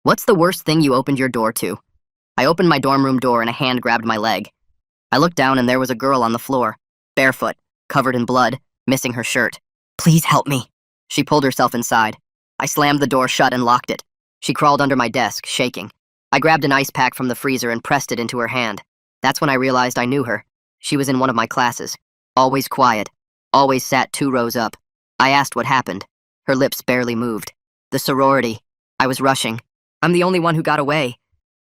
What's the worst thing you opened your door to? I opened my dorm room door and a hand grabbed my leg. I looked down and there was a girl on the floor, barefoot, covered in blood, missing her shirt. Please help me. She pulled herself inside. I slammed the door shut and locked it. She crawled under my desk, shaking. I grabbed an ice pack from the freezer and pressed it into her hand. That's when I realized I knew her. She was in one of my classes. Always quiet. Always sat 2 rows up. I asked what happened. Her lips barely moved. The sorority. I was rushing. I'm the only one who got away.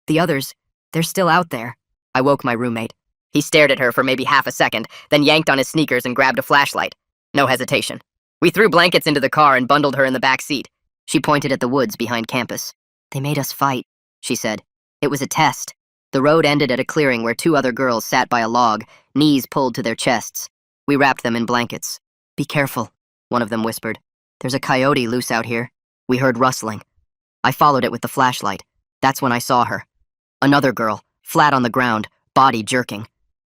The others, they're still out there. I woke my roommate. He stared at her for maybe half a second, then yanked on his sneakers and grabbed a flashlight. No hesitation. We threw blankets into the car and bundled her in the back seat. She pointed at the woods behind campus. They made us fight, she said. It was a test. The road ended at a clearing where 2 other girls sat by a log, knees pulled to their chests. We wrapped them in blankets. Be careful, one of them whispered. There's a coyote loose out here. We heard rustling. I followed it with the flashlight. That's when I saw her. Another girl, flat on the ground, body jerking.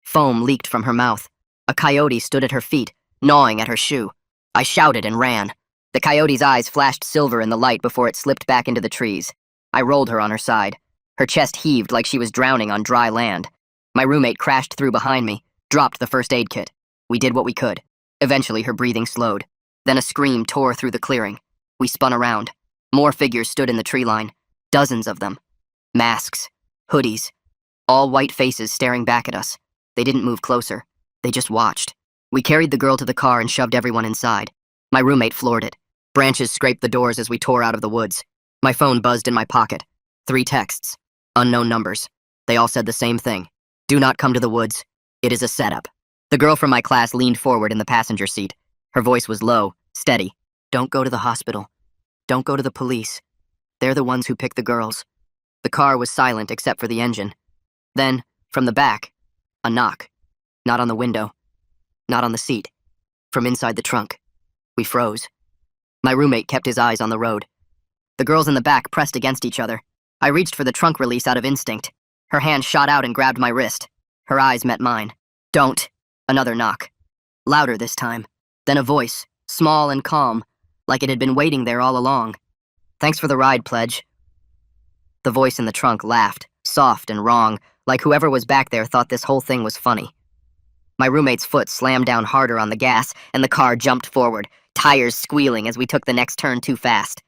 Foam leaked from her mouth. A coyote stood at her feet, gnawing at her shoe. I shouted and ran. The coyote's eyes flashed silver in the light before it slipped back into the trees. I rolled her on her side. Her chest heaved like she was drowning on dry land. My roommate crashed through behind me, dropped the first aid kit. We did what we could. Eventually, her breathing slowed. Then a scream tore through the clearing. We spun around. More figures stood in the tree line. Dozens of them. Masks. Hoodies. All white faces staring back at us. They didn't move closer. They just watched. We carried the girl to the car and shoved everyone inside. My roommate floored it. Branches scraped the doors as we tore out of the woods. My phone buzzed in my pocket. 3 texts. Unknown numbers. They all said the same thing. Do not come to the woods. It is a setup. The girl from my class leaned forward in the passenger seat. Her voice was low, steady. Don't go to the hospital. Don't go to the police. They're the ones who pick the girls. The car was silent except for the engine. Then, from the back, a knock. Not on the window. Not on the seat. From inside the trunk. We froze. My roommate kept his eyes on the road. The girls in the back pressed against each other. I reached for the trunk release out of instinct. Her hand shot out and grabbed my wrist. Her eyes met mine. Don't. Another knock. Louder this time. Then a voice, small and calm, like it had been waiting there all along. Thanks for the ride, pledge. The voice in the trunk laughed, soft and wrong, like whoever was back there thought this whole thing was funny. My roommate's foot slammed down harder on the gas, and the car jumped forward, tires squealing as we took the next turn too fast.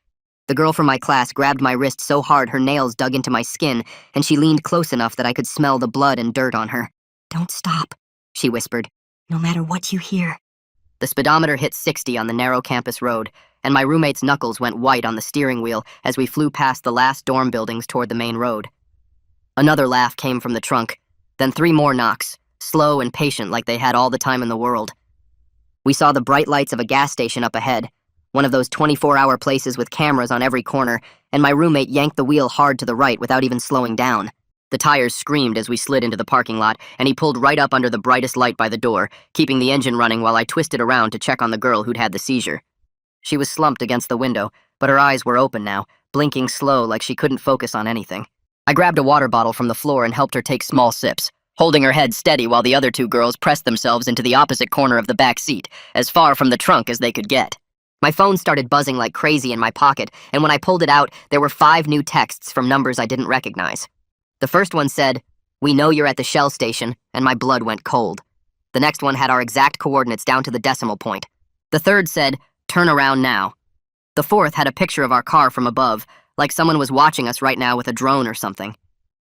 The girl from my class grabbed my wrist so hard her nails dug into my skin, and she leaned close enough that I could smell the blood and dirt on her. Don't stop, she whispered, no matter what you hear. The speedometer hit 60 on the narrow campus road, and my roommate's knuckles went white on the steering wheel as we flew past the last dorm buildings toward the main road. Another laugh came from the trunk, then 3 more knocks, slow and patient like they had all the time in the world. We saw the bright lights of a gas station up ahead, one of those 24-hour places with cameras on every corner, and my roommate yanked the wheel hard to the right without even slowing down. The tires screamed as we slid into the parking lot, and he pulled right up under the brightest light by the door, keeping the engine running while I twisted around to check on the girl who'd had the seizure. She was slumped against the window, but her eyes were open now, blinking slow like she couldn't focus on anything. I grabbed a water bottle from the floor and helped her take small sips, holding her head steady while the other 2 girls pressed themselves into the opposite corner of the back seat, as far from the trunk as they could get. My phone started buzzing like crazy in my pocket, and when I pulled it out, there were 5 new texts from numbers I didn't recognize. The first one said, "We know you're at the Shell station," and my blood went cold. The next one had our exact coordinates down to the decimal point. The third said, "Turn around now." The fourth had a picture of our car from above, like someone was watching us right now with a drone or something.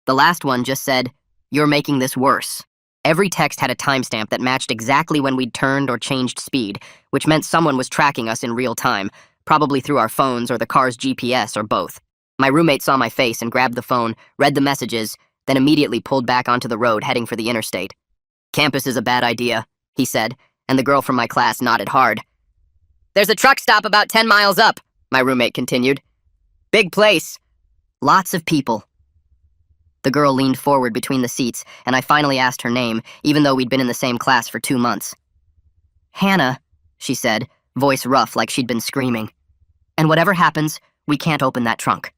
The last one just said, "You're making this worse." Every text had a timestamp that matched exactly when we'd turned or changed speed, which meant someone was tracking us in real time, probably through our phones or the car's GPS or both. My roommate saw my face and grabbed the phone, read the messages, then immediately pulled back onto the road heading for the interstate. "Campus is a bad idea," he said, and the girl from my class nodded hard. "There's a truck stop about 10 miles up," my roommate continued. "Big place. Lots of people." The girl leaned forward between the seats, and I finally asked her name, even though we'd been in the same class for 2 months. "Hannah," she said, voice rough like she'd been screaming. "And whatever happens, we can't open that trunk."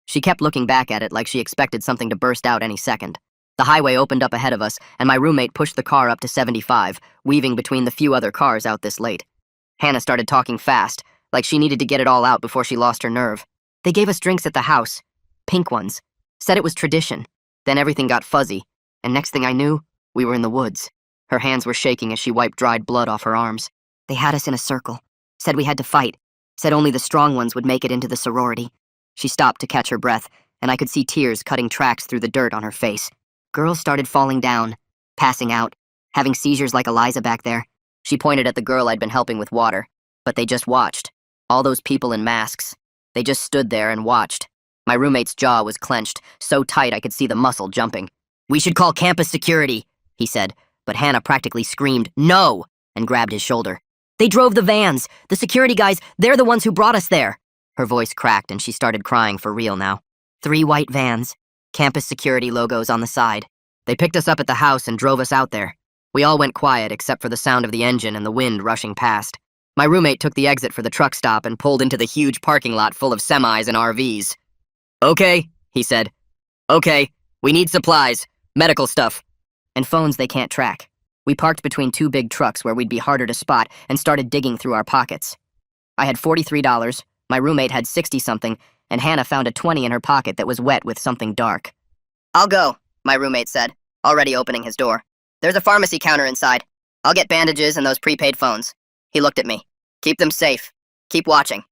She kept looking back at it like she expected something to burst out any second. The highway opened up ahead of us, and my roommate pushed the car up to 75, weaving between the few other cars out this late. Hannah started talking fast, like she needed to get it all out before she lost her nerve. They gave us drinks at the house, pink ones, said it was tradition. Then everything got fuzzy, and next thing I knew, we were in the woods. Her hands were shaking as she wiped dried blood off her arms. They had us in a circle, said we had to fight, said only the strong ones would make it into the sorority. She stopped to catch her breath, and I could see tears cutting tracks through the dirt on her face. Girls started falling down, passing out, having seizures like Eliza back there. She pointed at the girl I'd been helping with water, but they just watched. All those people in masks. They just stood there and watched. My roommate's jaw was clenched, so tight I could see the muscle jumping. "We should call campus security," he said, but Hannah practically screamed, "No!" and grabbed his shoulder. "They drove the vans. The security guys, they're the ones who brought us there." Her voice cracked and she started crying for real now. 3 white vans, campus security logos on the side. They picked us up at the house and drove us out there. We all went quiet except for the sound of the engine and the wind rushing past. My roommate took the exit for the truck stop and pulled into the huge parking lot full of semis and RVs. "Okay," he said. "Okay, we need supplies, medical stuff, and phones they can't track." We parked between 2 big trucks where we'd be harder to spot and started digging through our pockets. I had $43, my roommate had 60-something, and Hannah found a 20 in her pocket that was wet with something dark. "I'll go," my roommate said, already opening his door. "There's a pharmacy counter inside. I'll get bandages and those prepaid phones." He looked at me. "Keep them safe. Keep watching."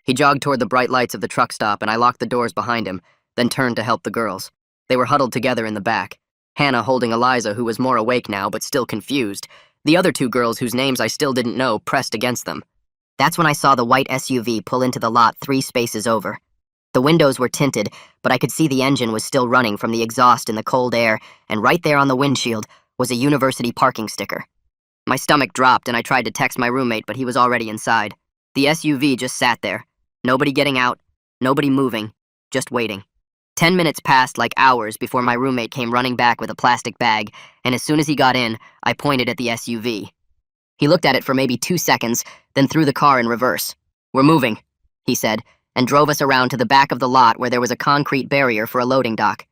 He jogged toward the bright lights of the truck stop and I locked the doors behind him, then turned to help the girls. They were huddled together in the back. Hannah holding Eliza, who was more awake now but still confused. The other 2 girls whose names I still didn't know pressed against them. That's when I saw the white SUV pull into the lot 3 spaces over. The windows were tinted, but I could see the engine was still running from the exhaust in the cold air, and right there on the windshield was a university parking sticker. My stomach dropped and I tried to text my roommate, but he was already inside. The SUV just sat there. Nobody getting out, nobody moving, just waiting. 10 minutes passed like hours before my roommate came running back with a plastic bag, and as soon as he got in, I pointed at the SUV. He looked at it for maybe 2 seconds, then threw the car in reverse. "We're moving," he said, and drove us around to the back of the lot where there was a concrete barrier for a loading dock.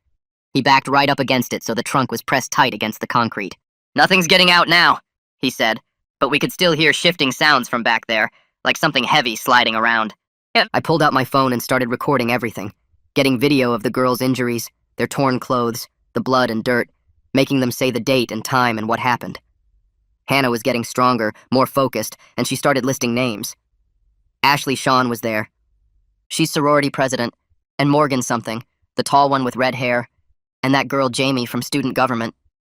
He backed right up against it so the trunk was pressed tight against the concrete. "Nothing's getting out now," he said, but we could still hear shifting sounds from back there, like something heavy sliding around. I pulled out my phone and started recording everything, getting video of the girls' injuries, their torn clothes, the blood and dirt, making them say the date and time and what happened. Hannah was getting stronger, more focused, and she started listing names. Ashley Shawn was there. She's sorority president, and Morgan something, the tall one with red hair, and that girl Jamie from student government.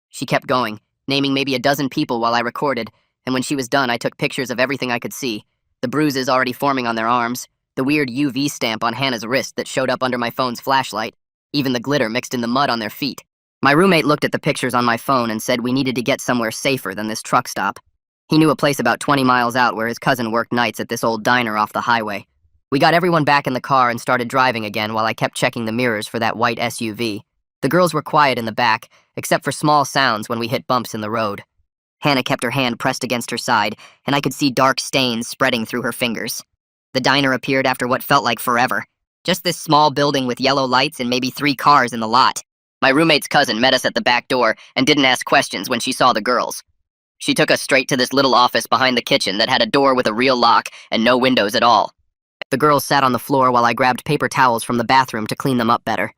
She kept going, naming maybe a dozen people while I recorded, and when she was done I took pictures of everything I could see, the bruises already forming on their arms, the weird UV stamp on Hannah's wrist that showed up under my phone's flashlight, even the glitter mixed in the mud on their feet. My roommate looked at the pictures on my phone and said we needed to get somewhere safer than this truck stop. He knew a place about 20 miles out where his cousin worked nights at this old diner off the highway. We got everyone back in the car and started driving again while I kept checking the mirrors for that white SUV. The girls were quiet in the back, except for small sounds when we hit bumps in the road. Hannah kept her hand pressed against her side, and I could see dark stains spreading through her fingers. The diner appeared after what felt like forever. Just this small building with yellow lights and maybe 3 cars in the lot. My roommate's cousin met us at the back door and didn't ask questions when she saw the girls. She took us straight to this little office behind the kitchen that had a door with a real lock and no windows at all. The girls sat on the floor while I grabbed paper towels from the bathroom to clean them up better.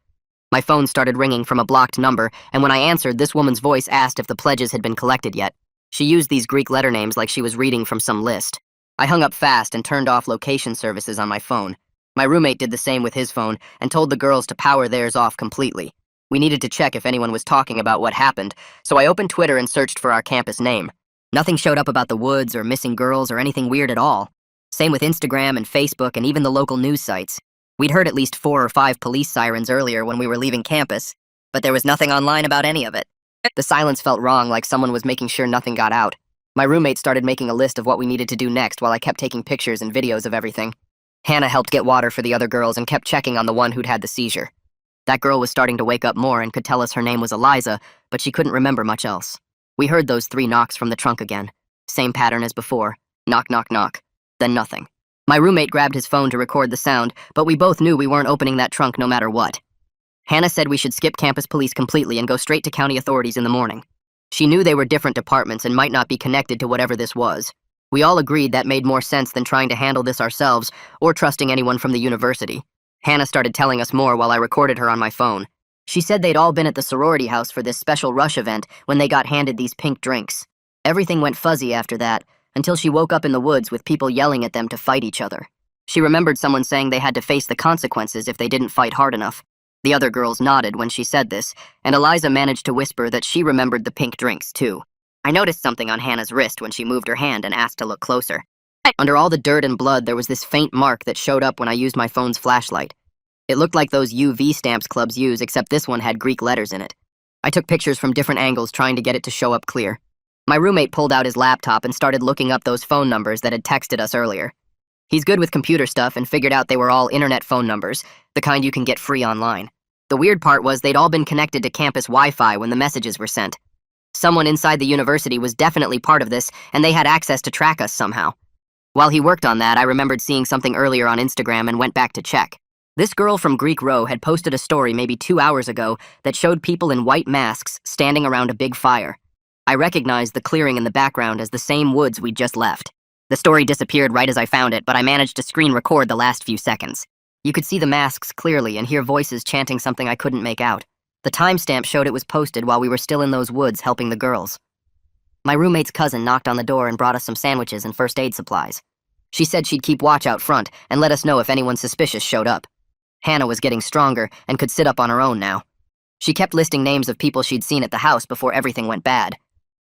My phone started ringing from a blocked number, and when I answered, this woman's voice asked if the pledges had been collected yet. She used these Greek letter names like she was reading from some list. I hung up fast and turned off location services on my phone. My roommate did the same with his phone and told the girls to power theirs off completely. We needed to check if anyone was talking about what happened, so I opened Twitter and searched for our campus name. Nothing showed up about the woods or missing girls or anything weird at all. Same with Instagram and Facebook and even the local news sites. We'd heard at least 4 or 5 police sirens earlier when we were leaving campus, but there was nothing online about any of it. The silence felt wrong, like someone was making sure nothing got out. My roommate started making a list of what we needed to do next while I kept taking pictures and videos of everything. Hannah helped get water for the other girls and kept checking on the one who'd had the seizure. That girl was starting to wake up more and could tell us her name was Eliza, but she couldn't remember much else. We heard those 3 knocks from the trunk again. Same pattern as before. Knock, knock, knock. Then nothing. My roommate grabbed his phone to record the sound, but we both knew we weren't opening that trunk no matter what. Hannah said we should skip campus police completely and go straight to county authorities in the morning. She knew they were different departments and might not be connected to whatever this was. We all agreed that made more sense than trying to handle this ourselves or trusting anyone from the university. Hannah started telling us more while I recorded her on my phone. She said they'd all been at the sorority house for this special rush event when they got handed these pink drinks. Everything went fuzzy after that, until she woke up in the woods with people yelling at them to fight each other. She remembered someone saying they had to face the consequences if they didn't fight hard enough. The other girls nodded when she said this, and Eliza managed to whisper that she remembered the pink drinks, too. I noticed something on Hannah's wrist when she moved her hand and asked to look closer. Under all the dirt and blood, there was this faint mark that showed up when I used my phone's flashlight. It looked like those UV stamps clubs use, except this one had Greek letters in it. I took pictures from different angles trying to get it to show up clear. My roommate pulled out his laptop and started looking up those phone numbers that had texted us earlier. He's good with computer stuff and figured out they were all internet phone numbers, the kind you can get free online. The weird part was they'd all been connected to campus Wi-Fi when the messages were sent. Someone inside the university was definitely part of this, and they had access to track us somehow. While he worked on that, I remembered seeing something earlier on Instagram and went back to check. This girl from Greek Row had posted a story maybe 2 hours ago that showed people in white masks standing around a big fire. I recognized the clearing in the background as the same woods we'd just left. The story disappeared right as I found it, but I managed to screen record the last few seconds. You could see the masks clearly and hear voices chanting something I couldn't make out. The timestamp showed it was posted while we were still in those woods helping the girls. My roommate's cousin knocked on the door and brought us some sandwiches and first aid supplies. She said she'd keep watch out front and let us know if anyone suspicious showed up. Hannah was getting stronger and could sit up on her own now. She kept listing names of people she'd seen at the house before everything went bad.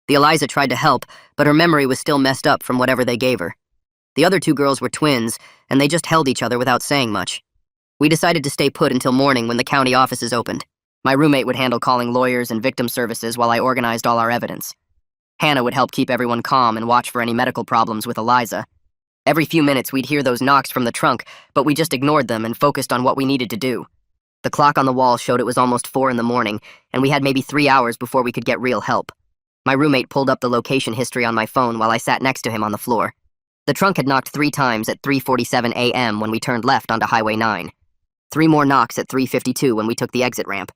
The Eliza tried to help, but her memory was still messed up from whatever they gave her. The other two girls were twins, and they just held each other without saying much. We decided to stay put until morning when the county offices opened. My roommate would handle calling lawyers and victim services while I organized all our evidence. Hannah would help keep everyone calm and watch for any medical problems with Eliza. Every few minutes we'd hear those knocks from the trunk, but we just ignored them and focused on what we needed to do. The clock on the wall showed it was almost 4 in the morning, and we had maybe 3 hours before we could get real help. My roommate pulled up the location history on my phone while I sat next to him on the floor. The trunk had knocked 3 times at 3:47 a.m. when we turned left onto Highway 9. 3 more knocks at 3:52 when we took the exit ramp.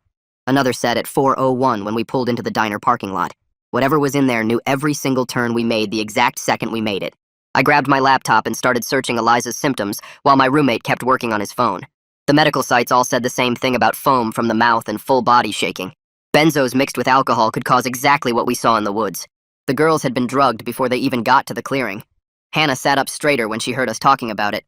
Another set at 4:01 when we pulled into the diner parking lot. Whatever was in there knew every single turn we made the exact second we made it. I grabbed my laptop and started searching Eliza's symptoms while my roommate kept working on his phone. The medical sites all said the same thing about foam from the mouth and full body shaking. Benzos mixed with alcohol could cause exactly what we saw in the woods. The girls had been drugged before they even got to the clearing. Hannah sat up straighter when she heard us talking about it.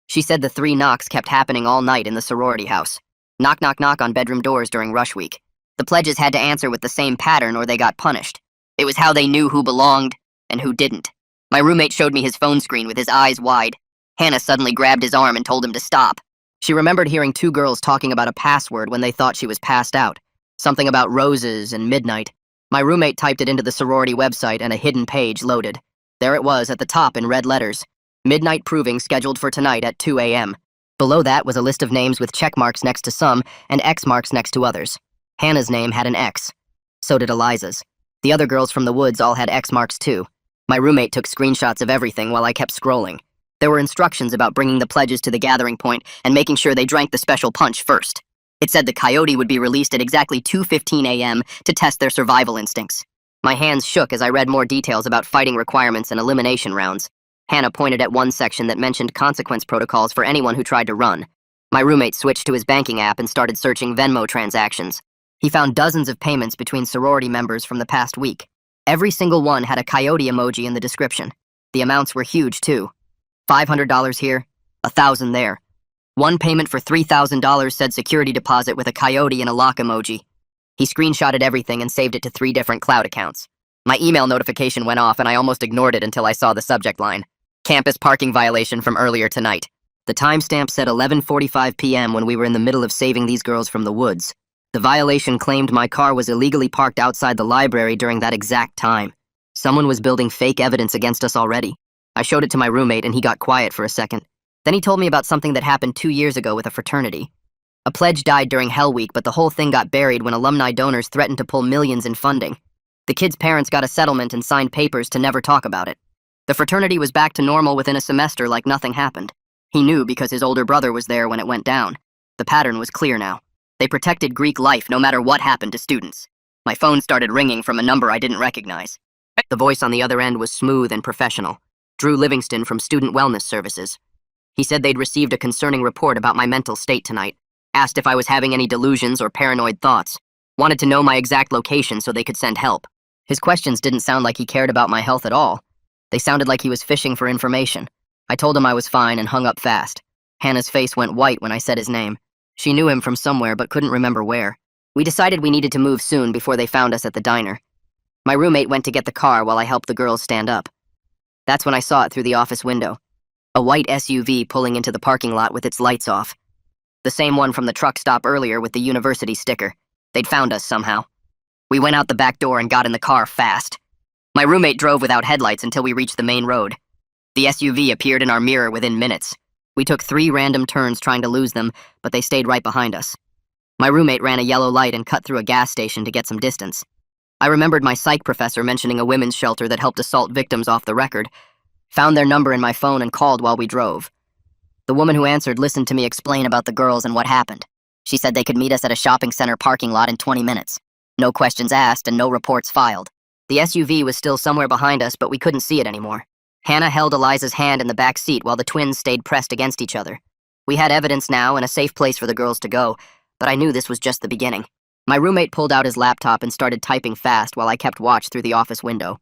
She said the 3 knocks kept happening all night in the sorority house. Knock, knock, knock on bedroom doors during rush week. The pledges had to answer with the same pattern or they got punished. It was how they knew who belonged and who didn't. My roommate showed me his phone screen with his eyes wide. Hannah suddenly grabbed his arm and told him to stop. She remembered hearing 2 girls talking about a password when they thought she was passed out. Something about roses and midnight. My roommate typed it into the sorority website and a hidden page loaded. There it was at the top in red letters. Midnight proving scheduled for tonight at 2 a.m. Below that was a list of names with check marks next to some and X marks next to others. Hannah's name had an X. So did Eliza's. The other girls from the woods all had X marks too. My roommate took screenshots of everything while I kept scrolling. There were instructions about bringing the pledges to the gathering point and making sure they drank the special punch first. It said the coyote would be released at exactly 2:15 a.m. to test their survival instincts. My hands shook as I read more details about fighting requirements and elimination rounds. Hannah pointed at one section that mentioned consequence protocols for anyone who tried to run. My roommate switched to his banking app and started searching Venmo transactions. He found dozens of payments between sorority members from the past week. Every single one had a coyote emoji in the description. The amounts were huge, too. $500 here, $1,000 there. One payment for $3,000 said security deposit with a coyote and a lock emoji. He screenshotted everything and saved it to 3 different cloud accounts. My email notification went off and I almost ignored it until I saw the subject line. Campus parking violation from earlier tonight. The timestamp said 11:45 p.m. when we were in the middle of saving these girls from the woods. The violation claimed my car was illegally parked outside the library during that exact time. Someone was building fake evidence against us already. I showed it to my roommate and he got quiet for a second. Then he told me about something that happened 2 years ago with a fraternity. A pledge died during Hell Week, but the whole thing got buried when alumni donors threatened to pull millions in funding. The kids' parents got a settlement and signed papers to never talk about it. The fraternity was back to normal within a semester like nothing happened. He knew because his older brother was there when it went down. The pattern was clear now. They protected Greek life no matter what happened to students. My phone started ringing from a number I didn't recognize. The voice on the other end was smooth and professional. Drew Livingston from Student Wellness Services. He said they'd received a concerning report about my mental state tonight, asked if I was having any delusions or paranoid thoughts, wanted to know my exact location so they could send help. His questions didn't sound like he cared about my health at all. They sounded like he was fishing for information. I told him I was fine and hung up fast. Hannah's face went white when I said his name. She knew him from somewhere but couldn't remember where. We decided we needed to move soon before they found us at the diner. My roommate went to get the car while I helped the girls stand up. That's when I saw it through the office window. A white SUV pulling into the parking lot with its lights off. The same one from the truck stop earlier with the university sticker. They'd found us somehow. We went out the back door and got in the car fast. My roommate drove without headlights until we reached the main road. The SUV appeared in our mirror within minutes. We took 3 random turns trying to lose them, but they stayed right behind us. My roommate ran a yellow light and cut through a gas station to get some distance. I remembered my psych professor mentioning a women's shelter that helped assault victims off the record, found their number in my phone and called while we drove. The woman who answered listened to me explain about the girls and what happened. She said they could meet us at a shopping center parking lot in 20 minutes. No questions asked and no reports filed. The SUV was still somewhere behind us, but we couldn't see it anymore. Hannah held Eliza's hand in the back seat while the twins stayed pressed against each other. We had evidence now and a safe place for the girls to go, but I knew this was just the beginning. My roommate pulled out his laptop and started typing fast while I kept watch through the office window.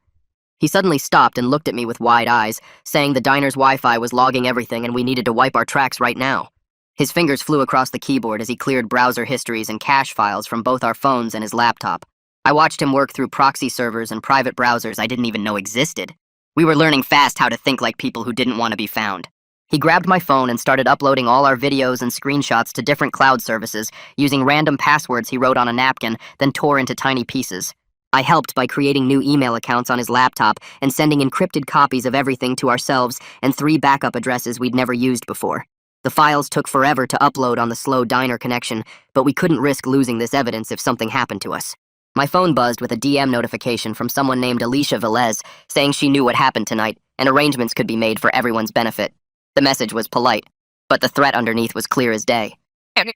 He suddenly stopped and looked at me with wide eyes, saying the diner's Wi-Fi was logging everything and we needed to wipe our tracks right now. His fingers flew across the keyboard as he cleared browser histories and cache files from both our phones and his laptop. I watched him work through proxy servers and private browsers I didn't even know existed. We were learning fast how to think like people who didn't want to be found. He grabbed my phone and started uploading all our videos and screenshots to different cloud services, using random passwords he wrote on a napkin, then tore into tiny pieces. I helped by creating new email accounts on his laptop and sending encrypted copies of everything to ourselves and 3 backup addresses we'd never used before. The files took forever to upload on the slow diner connection, but we couldn't risk losing this evidence if something happened to us. My phone buzzed with a DM notification from someone named Alicia Velez saying she knew what happened tonight and arrangements could be made for everyone's benefit. The message was polite, but the threat underneath was clear as day.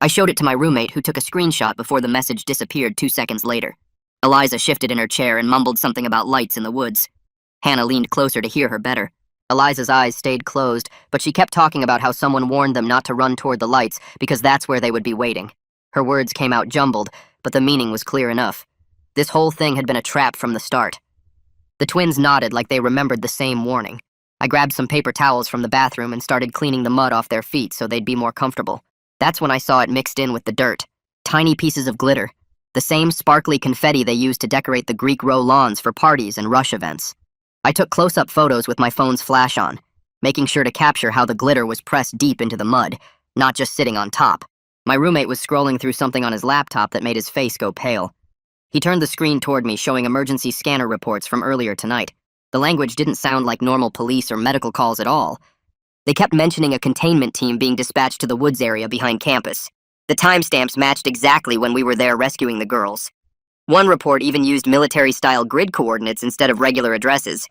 I showed it to my roommate, who took a screenshot before the message disappeared 2 seconds later. Eliza shifted in her chair and mumbled something about lights in the woods. Hannah leaned closer to hear her better. Eliza's eyes stayed closed, but she kept talking about how someone warned them not to run toward the lights because that's where they would be waiting. Her words came out jumbled, but the meaning was clear enough. This whole thing had been a trap from the start. The twins nodded like they remembered the same warning. I grabbed some paper towels from the bathroom and started cleaning the mud off their feet so they'd be more comfortable. That's when I saw it mixed in with the dirt. Tiny pieces of glitter. The same sparkly confetti they used to decorate the Greek row lawns for parties and rush events. I took close-up photos with my phone's flash on, making sure to capture how the glitter was pressed deep into the mud, not just sitting on top. My roommate was scrolling through something on his laptop that made his face go pale. He turned the screen toward me, showing emergency scanner reports from earlier tonight. The language didn't sound like normal police or medical calls at all. They kept mentioning a containment team being dispatched to the woods area behind campus. The timestamps matched exactly when we were there rescuing the girls. One report even used military-style grid coordinates instead of regular addresses.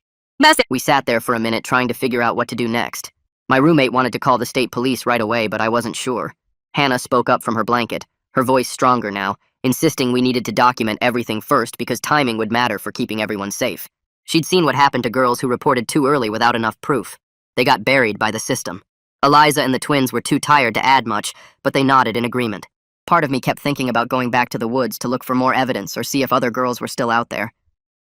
We sat there for a minute trying to figure out what to do next. My roommate wanted to call the state police right away, but I wasn't sure. Hannah spoke up from her blanket, her voice stronger now, insisting we needed to document everything first because timing would matter for keeping everyone safe. She'd seen what happened to girls who reported too early without enough proof. They got buried by the system. Eliza and the twins were too tired to add much, but they nodded in agreement. Part of me kept thinking about going back to the woods to look for more evidence or see if other girls were still out there.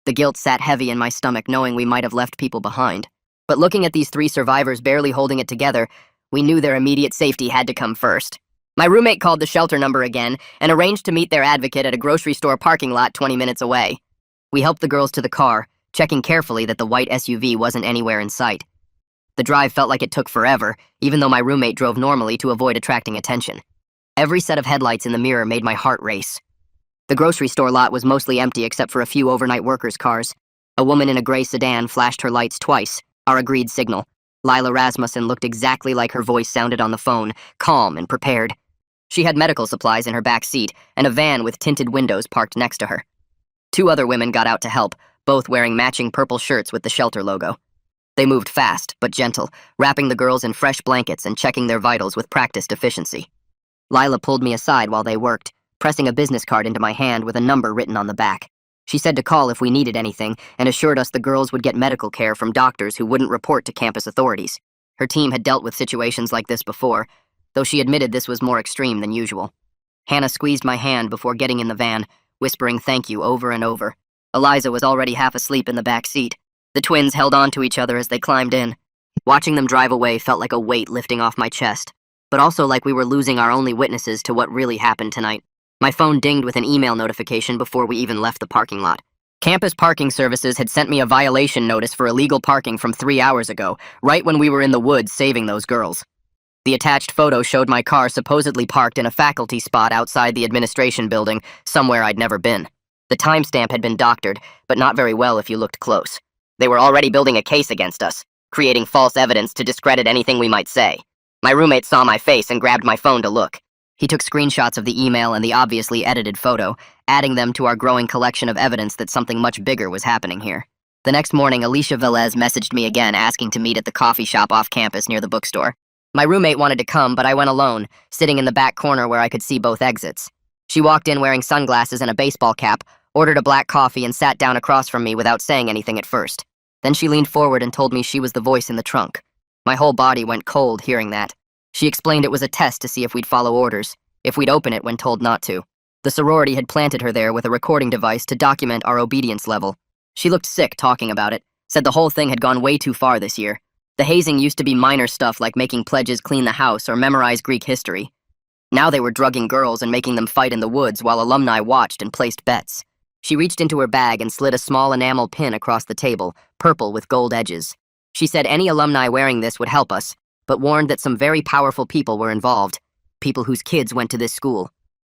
The guilt sat heavy in my stomach knowing we might have left people behind. But looking at these 3 survivors barely holding it together, we knew their immediate safety had to come first. My roommate called the shelter number again and arranged to meet their advocate at a grocery store parking lot 20 minutes away. We helped the girls to the car, checking carefully that the white SUV wasn't anywhere in sight. The drive felt like it took forever, even though my roommate drove normally to avoid attracting attention. Every set of headlights in the mirror made my heart race. The grocery store lot was mostly empty except for a few overnight workers' cars. A woman in a gray sedan flashed her lights twice, our agreed signal. Lila Rasmussen looked exactly like her voice sounded on the phone, calm and prepared. She had medical supplies in her back seat and a van with tinted windows parked next to her. 2 other women got out to help, both wearing matching purple shirts with the shelter logo. They moved fast, but gentle, wrapping the girls in fresh blankets and checking their vitals with practiced efficiency. Lila pulled me aside while they worked, pressing a business card into my hand with a number written on the back. She said to call if we needed anything and assured us the girls would get medical care from doctors who wouldn't report to campus authorities. Her team had dealt with situations like this before, though she admitted this was more extreme than usual. Hannah squeezed my hand before getting in the van, whispering thank you over and over. Eliza was already half asleep in the back seat. The twins held on to each other as they climbed in. Watching them drive away felt like a weight lifting off my chest, but also like we were losing our only witnesses to what really happened tonight. My phone dinged with an email notification before we even left the parking lot. Campus Parking Services had sent me a violation notice for illegal parking from 3 hours ago, right when we were in the woods saving those girls. The attached photo showed my car supposedly parked in a faculty spot outside the administration building, somewhere I'd never been. The timestamp had been doctored, but not very well if you looked close. They were already building a case against us, creating false evidence to discredit anything we might say. My roommate saw my face and grabbed my phone to look. He took screenshots of the email and the obviously edited photo, adding them to our growing collection of evidence that something much bigger was happening here. The next morning, Alicia Velez messaged me again asking to meet at the coffee shop off campus near the bookstore. My roommate wanted to come, but I went alone, sitting in the back corner where I could see both exits. She walked in wearing sunglasses and a baseball cap, ordered a black coffee, and sat down across from me without saying anything at first. Then she leaned forward and told me she was the voice in the trunk. My whole body went cold hearing that. She explained it was a test to see if we'd follow orders, if we'd open it when told not to. The sorority had planted her there with a recording device to document our obedience level. She looked sick talking about it, said the whole thing had gone way too far this year. The hazing used to be minor stuff like making pledges clean the house or memorize Greek history. Now they were drugging girls and making them fight in the woods while alumni watched and placed bets. She reached into her bag and slid a small enamel pin across the table, purple with gold edges. She said any alumni wearing this would help us, but warned that some very powerful people were involved, people whose kids went to this school.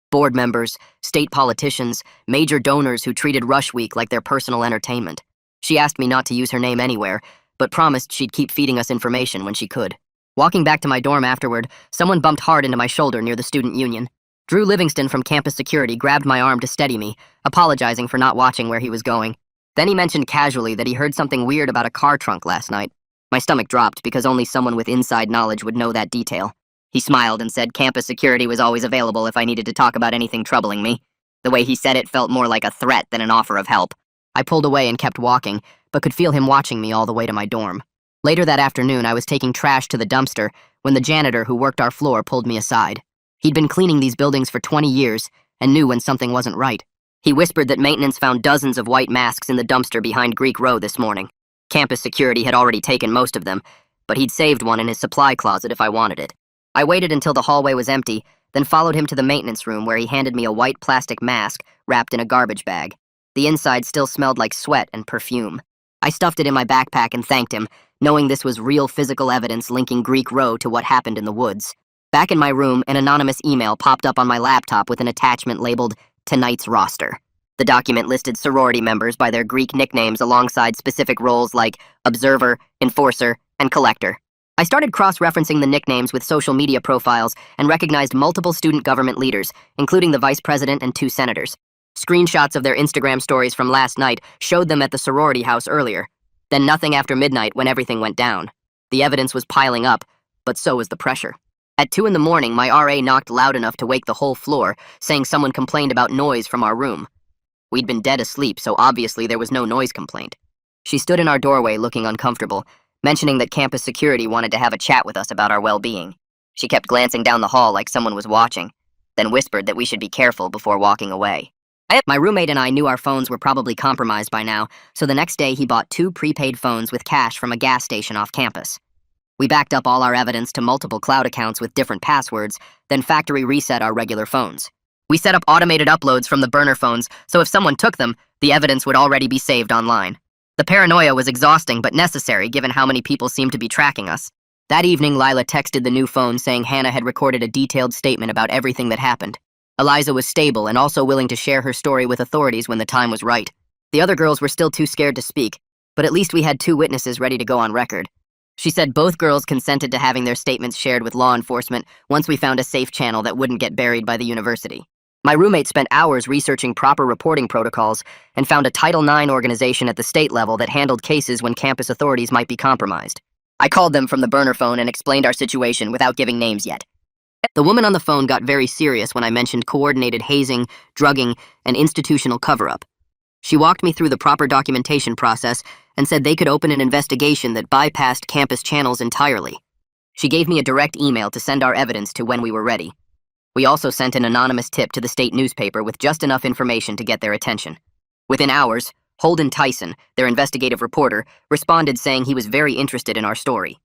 Board members, state politicians, major donors who treated Rush Week like their personal entertainment. She asked me not to use her name anywhere, but promised she'd keep feeding us information when she could. Walking back to my dorm afterward, someone bumped hard into my shoulder near the student union. Drew Livingston from campus security grabbed my arm to steady me, apologizing for not watching where he was going. Then he mentioned casually that he heard something weird about a car trunk last night. My stomach dropped because only someone with inside knowledge would know that detail. He smiled and said campus security was always available if I needed to talk about anything troubling me. The way he said it felt more like a threat than an offer of help. I pulled away and kept walking, but could feel him watching me all the way to my dorm. Later that afternoon, I was taking trash to the dumpster when the janitor who worked our floor pulled me aside. He'd been cleaning these buildings for 20 years and knew when something wasn't right. He whispered that maintenance found dozens of white masks in the dumpster behind Greek Row this morning. Campus security had already taken most of them, but he'd saved one in his supply closet if I wanted it. I waited until the hallway was empty, then followed him to the maintenance room where he handed me a white plastic mask wrapped in a garbage bag. The inside still smelled like sweat and perfume. I stuffed it in my backpack and thanked him, knowing this was real physical evidence linking Greek Row to what happened in the woods. Back in my room, an anonymous email popped up on my laptop with an attachment labeled Tonight's Roster. The document listed sorority members by their Greek nicknames alongside specific roles like Observer, Enforcer, and Collector. I started cross-referencing the nicknames with social media profiles and recognized multiple student government leaders, including the vice president and 2 senators. Screenshots of their Instagram stories from last night showed them at the sorority house earlier. Then nothing after midnight when everything went down. The evidence was piling up, but so was the pressure. At 2 in the morning, my RA knocked loud enough to wake the whole floor, saying someone complained about noise from our room. We'd been dead asleep, so obviously there was no noise complaint. She stood in our doorway looking uncomfortable, mentioning that campus security wanted to have a chat with us about our well-being. She kept glancing down the hall like someone was watching, then whispered that we should be careful before walking away. My roommate and I knew our phones were probably compromised by now, so the next day he bought 2 prepaid phones with cash from a gas station off campus. We backed up all our evidence to multiple cloud accounts with different passwords, then factory reset our regular phones. We set up automated uploads from the burner phones, so if someone took them, the evidence would already be saved online. The paranoia was exhausting but necessary given how many people seemed to be tracking us. That evening, Lila texted the new phone saying Hannah had recorded a detailed statement about everything that happened. Eliza was stable and also willing to share her story with authorities when the time was right. The other girls were still too scared to speak, but at least we had 2 witnesses ready to go on record. She said both girls consented to having their statements shared with law enforcement once we found a safe channel that wouldn't get buried by the university. My roommate spent hours researching proper reporting protocols and found a Title IX organization at the state level that handled cases when campus authorities might be compromised. I called them from the burner phone and explained our situation without giving names yet. The woman on the phone got very serious when I mentioned coordinated hazing, drugging, and institutional cover-up. She walked me through the proper documentation process and said they could open an investigation that bypassed campus channels entirely. She gave me a direct email to send our evidence to when we were ready. We also sent an anonymous tip to the state newspaper with just enough information to get their attention. Within hours, Holden Tyson, their investigative reporter, responded saying he was very interested in our story.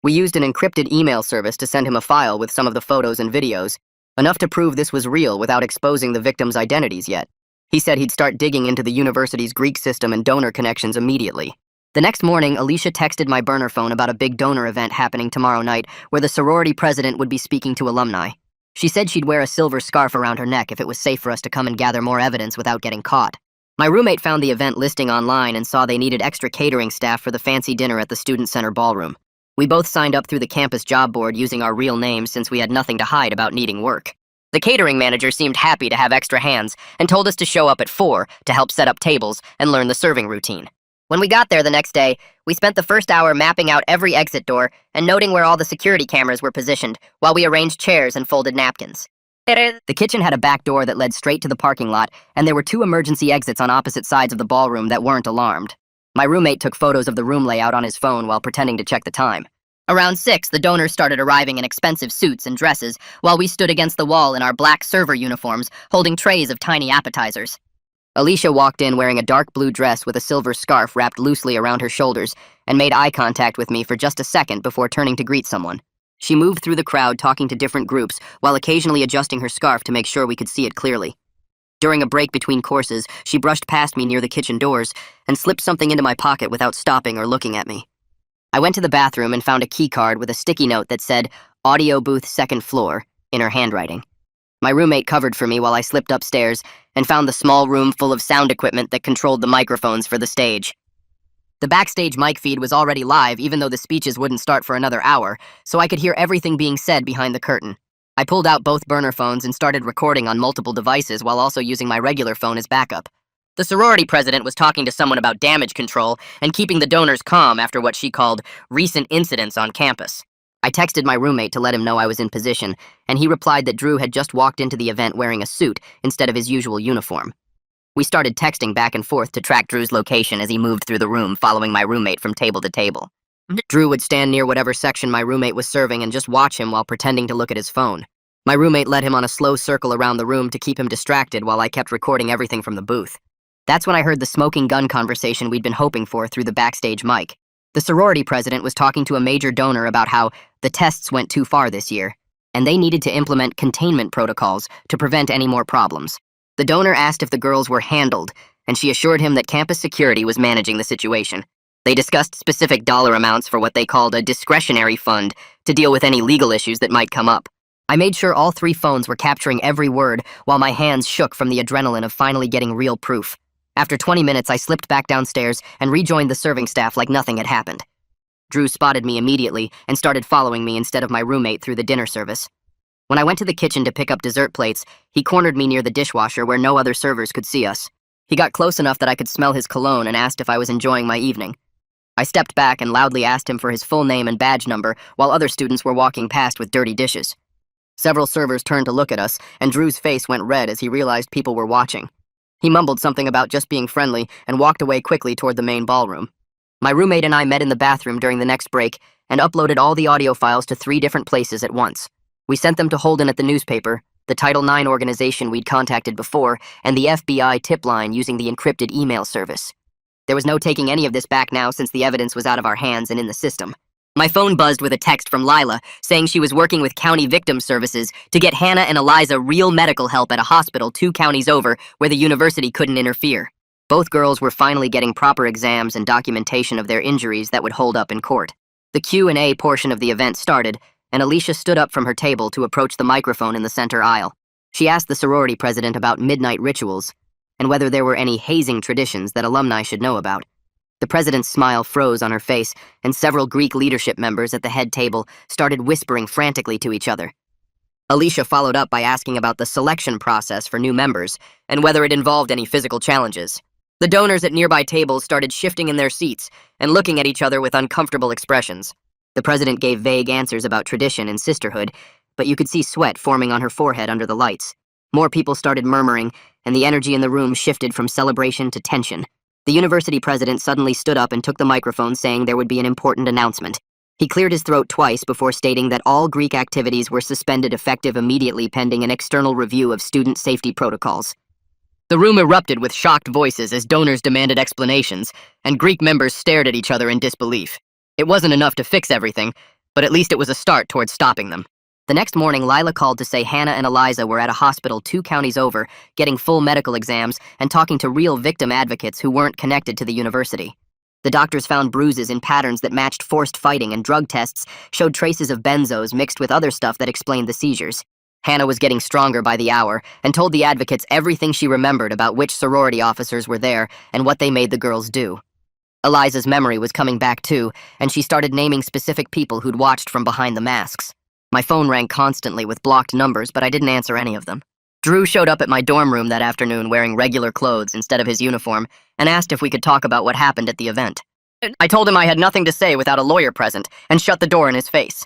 We used an encrypted email service to send him a file with some of the photos and videos, enough to prove this was real without exposing the victims' identities yet. He said he'd start digging into the university's Greek system and donor connections immediately. The next morning, Alicia texted my burner phone about a big donor event happening tomorrow night where the sorority president would be speaking to alumni. She said she'd wear a silver scarf around her neck if it was safe for us to come and gather more evidence without getting caught. My roommate found the event listing online and saw they needed extra catering staff for the fancy dinner at the Student Center ballroom. We both signed up through the campus job board using our real names since we had nothing to hide about needing work. The catering manager seemed happy to have extra hands and told us to show up at 4 to help set up tables and learn the serving routine. When we got there the next day, we spent the first hour mapping out every exit door and noting where all the security cameras were positioned while we arranged chairs and folded napkins. The kitchen had a back door that led straight to the parking lot, and there were 2 emergency exits on opposite sides of the ballroom that weren't alarmed. My roommate took photos of the room layout on his phone while pretending to check the time. Around 6, the donors started arriving in expensive suits and dresses, while we stood against the wall in our black server uniforms, holding trays of tiny appetizers. Alicia walked in wearing a dark blue dress with a silver scarf wrapped loosely around her shoulders and made eye contact with me for just a second before turning to greet someone. She moved through the crowd talking to different groups while occasionally adjusting her scarf to make sure we could see it clearly. During a break between courses, she brushed past me near the kitchen doors and slipped something into my pocket without stopping or looking at me. I went to the bathroom and found a key card with a sticky note that said, "Audio booth 2nd floor," in her handwriting. My roommate covered for me while I slipped upstairs and found the small room full of sound equipment that controlled the microphones for the stage. The backstage mic feed was already live even though the speeches wouldn't start for another hour, so I could hear everything being said behind the curtain. I pulled out both burner phones and started recording on multiple devices while also using my regular phone as backup. The sorority president was talking to someone about damage control and keeping the donors calm after what she called recent incidents on campus. I texted my roommate to let him know I was in position, and he replied that Drew had just walked into the event wearing a suit instead of his usual uniform. We started texting back and forth to track Drew's location as he moved through the room, following my roommate from table to table. Drew would stand near whatever section my roommate was serving and just watch him while pretending to look at his phone. My roommate led him on a slow circle around the room to keep him distracted while I kept recording everything from the booth. That's when I heard the smoking gun conversation we'd been hoping for through the backstage mic. The sorority president was talking to a major donor about how the tests went too far this year, and they needed to implement containment protocols to prevent any more problems. The donor asked if the girls were handled, and she assured him that campus security was managing the situation. They discussed specific dollar amounts for what they called a discretionary fund to deal with any legal issues that might come up. I made sure all 3 phones were capturing every word while my hands shook from the adrenaline of finally getting real proof. After 20 minutes, I slipped back downstairs and rejoined the serving staff like nothing had happened. Drew spotted me immediately and started following me instead of my roommate through the dinner service. When I went to the kitchen to pick up dessert plates, he cornered me near the dishwasher where no other servers could see us. He got close enough that I could smell his cologne and asked if I was enjoying my evening. I stepped back and loudly asked him for his full name and badge number while other students were walking past with dirty dishes. Several servers turned to look at us, and Drew's face went red as he realized people were watching. He mumbled something about just being friendly and walked away quickly toward the main ballroom. My roommate and I met in the bathroom during the next break and uploaded all the audio files to 3 different places at once. We sent them to Holden at the newspaper, the Title IX organization we'd contacted before, and the FBI tip line using the encrypted email service. There was no taking any of this back now since the evidence was out of our hands and in the system. My phone buzzed with a text from Lila saying she was working with County Victim Services to get Hannah and Eliza real medical help at a hospital 2 counties over where the university couldn't interfere. Both girls were finally getting proper exams and documentation of their injuries that would hold up in court. The Q&A portion of the event started, and Alicia stood up from her table to approach the microphone in the center aisle. She asked the sorority president about midnight rituals and whether there were any hazing traditions that alumni should know about. The president's smile froze on her face, and several Greek leadership members at the head table started whispering frantically to each other. Alicia followed up by asking about the selection process for new members and whether it involved any physical challenges. The donors at nearby tables started shifting in their seats and looking at each other with uncomfortable expressions. The president gave vague answers about tradition and sisterhood, but you could see sweat forming on her forehead under the lights. More people started murmuring, and the energy in the room shifted from celebration to tension. The university president suddenly stood up and took the microphone saying there would be an important announcement. He cleared his throat twice before stating that all Greek activities were suspended effective immediately pending an external review of student safety protocols. The room erupted with shocked voices as donors demanded explanations, and Greek members stared at each other in disbelief. It wasn't enough to fix everything, but at least it was a start towards stopping them. The next morning, Lila called to say Hannah and Eliza were at a hospital 2 counties over, getting full medical exams and talking to real victim advocates who weren't connected to the university. The doctors found bruises in patterns that matched forced fighting, and drug tests showed traces of benzos mixed with other stuff that explained the seizures. Hannah was getting stronger by the hour and told the advocates everything she remembered about which sorority officers were there and what they made the girls do. Eliza's memory was coming back too, and she started naming specific people who'd watched from behind the masks. My phone rang constantly with blocked numbers, but I didn't answer any of them. Drew showed up at my dorm room that afternoon wearing regular clothes instead of his uniform and asked if we could talk about what happened at the event. I told him I had nothing to say without a lawyer present and shut the door in his face.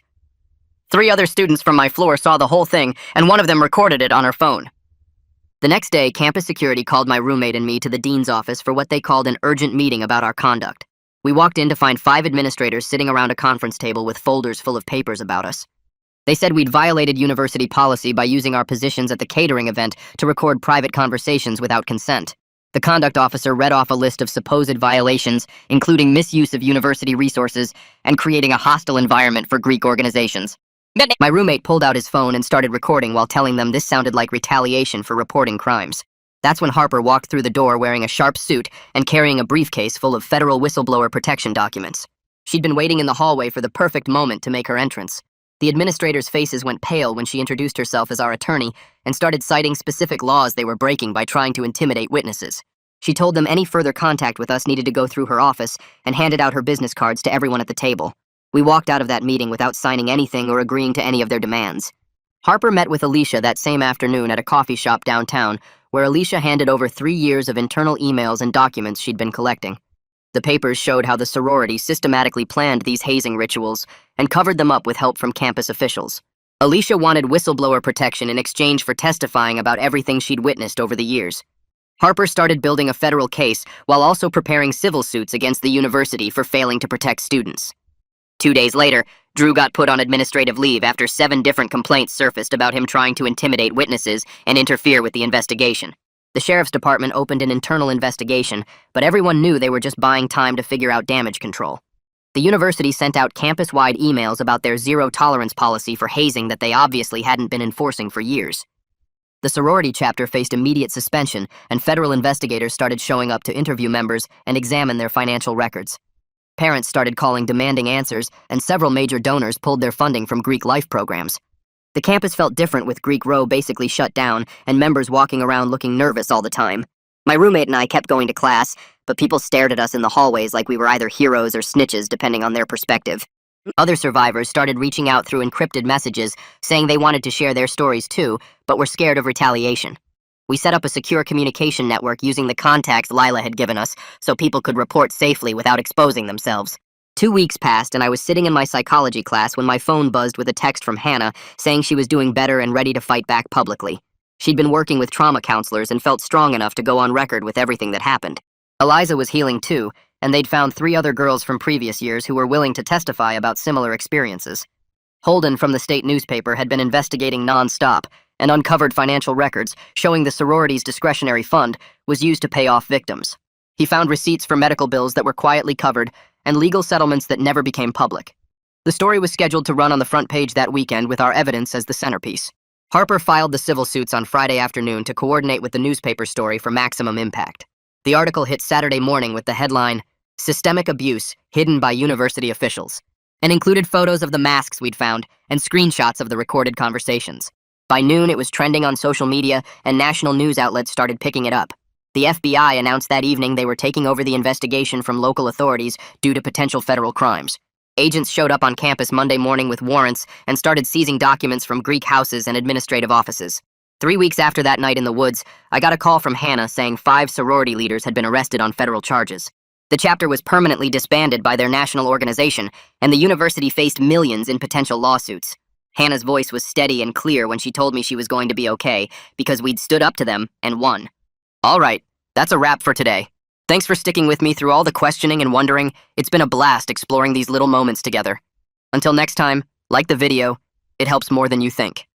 3 other students from my floor saw the whole thing, and one of them recorded it on her phone. The next day, campus security called my roommate and me to the dean's office for what they called an urgent meeting about our conduct. We walked in to find 5 administrators sitting around a conference table with folders full of papers about us. They said we'd violated university policy by using our positions at the catering event to record private conversations without consent. The conduct officer read off a list of supposed violations, including misuse of university resources and creating a hostile environment for Greek organizations. My roommate pulled out his phone and started recording while telling them this sounded like retaliation for reporting crimes. That's when Harper walked through the door wearing a sharp suit and carrying a briefcase full of federal whistleblower protection documents. She'd been waiting in the hallway for the perfect moment to make her entrance. The administrators' faces went pale when she introduced herself as our attorney and started citing specific laws they were breaking by trying to intimidate witnesses. She told them any further contact with us needed to go through her office and handed out her business cards to everyone at the table. We walked out of that meeting without signing anything or agreeing to any of their demands. Harper met with Alicia that same afternoon at a coffee shop downtown, where Alicia handed over 3 years of internal emails and documents she'd been collecting. The papers showed how the sorority systematically planned these hazing rituals and covered them up with help from campus officials. Alicia wanted whistleblower protection in exchange for testifying about everything she'd witnessed over the years. Harper started building a federal case while also preparing civil suits against the university for failing to protect students. 2 days later, Drew got put on administrative leave after 7 different complaints surfaced about him trying to intimidate witnesses and interfere with the investigation. The sheriff's department opened an internal investigation, but everyone knew they were just buying time to figure out damage control. The university sent out campus-wide emails about their zero-tolerance policy for hazing that they obviously hadn't been enforcing for years. The sorority chapter faced immediate suspension, and federal investigators started showing up to interview members and examine their financial records. Parents started calling demanding answers, and several major donors pulled their funding from Greek life programs. The campus felt different with Greek Row basically shut down and members walking around looking nervous all the time. My roommate and I kept going to class, but people stared at us in the hallways like we were either heroes or snitches depending on their perspective. Other survivors started reaching out through encrypted messages, saying they wanted to share their stories too, but were scared of retaliation. We set up a secure communication network using the contacts Lila had given us so people could report safely without exposing themselves. 2 weeks passed, and I was sitting in my psychology class when my phone buzzed with a text from Hannah saying she was doing better and ready to fight back publicly. She'd been working with trauma counselors and felt strong enough to go on record with everything that happened. Eliza was healing too, and they'd found 3 other girls from previous years who were willing to testify about similar experiences. Holden from the state newspaper had been investigating non-stop and uncovered financial records showing the sorority's discretionary fund was used to pay off victims. He found receipts for medical bills that were quietly covered and legal settlements that never became public. The story was scheduled to run on the front page that weekend with our evidence as the centerpiece. Harper filed the civil suits on Friday afternoon to coordinate with the newspaper story for maximum impact. The article hit Saturday morning with the headline, "Systemic Abuse Hidden by University Officials," and included photos of the masks we'd found and screenshots of the recorded conversations. By noon, it was trending on social media, and national news outlets started picking it up. The FBI announced that evening they were taking over the investigation from local authorities due to potential federal crimes. Agents showed up on campus Monday morning with warrants and started seizing documents from Greek houses and administrative offices. 3 weeks after that night in the woods, I got a call from Hannah saying 5 sorority leaders had been arrested on federal charges. The chapter was permanently disbanded by their national organization, and the university faced millions in potential lawsuits. Hannah's voice was steady and clear when she told me she was going to be okay, because we'd stood up to them and won. All right, that's a wrap for today. Thanks for sticking with me through all the questioning and wondering. It's been a blast exploring these little moments together. Until next time, like the video. It helps more than you think.